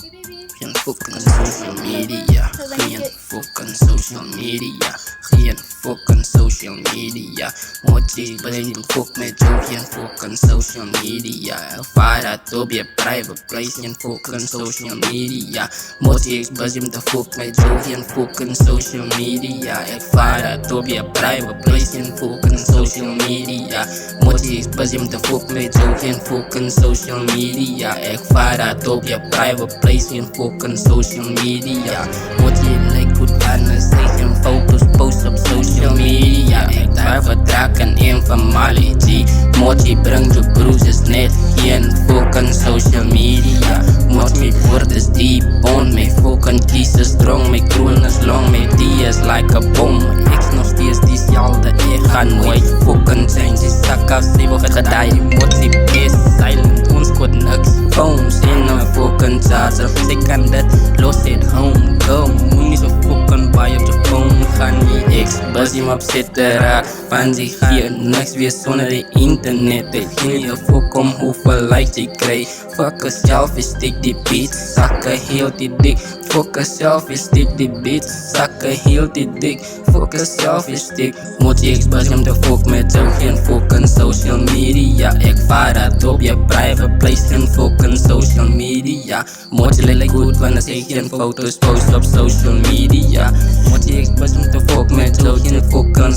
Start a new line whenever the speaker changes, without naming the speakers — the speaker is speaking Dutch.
Geen fucking social media. Geen fucking social media. Geen fucking social media. Mochi brain fuck met jou. Geen fucking social media. Vaar dat op je private place. Geen fucking social media. Mochi is busy om te fuck met jou. Geen fucking social media. Ik vaar dat op je private place. Geen fucking social media. Mochi is busy om te fuck met jou. Geen fucking social media. Ik vaar dat op je private place. Geen fucking social media. Mochi lijkt goed aan een station. Foto's post op social media. Ik daar vertraken informatie. Mochi brengt de bruises net. Geen fucking social media. Mochi wordt is deep on. Mijn fucking kiezen strong. Mijn kroon is long. Mijn die is like a bomb. Ik nog steeds diezelfde. Ik ga nooit fucking zijn. Die zakken ze wordt gedaan. Mochi is silent. Ons wordt niks. Phones in een fucking charger. Ze kan dit los in home. Go. Moet niet zo fucking bij op de phone gaan. Die ex busy me op zitten raak. Van zich hier niks weer zonder de internet. Ik ging je fuck om hoeveel likes ik kreeg. Fuck yourself, is stik die beat. Zakken heel die dik. Fuck yourself, is stik die beat. Zakken heel die dik. Fuck yourself, is stik. Moet je busy om te fuck met jou. Geen fucking social media. Ik vaar dat op je private place. Geen fucking social media. Moet je lijkt goed wanneer ze geen foto's post op social media. Moet je busy om te fuck met jou. Geen fucking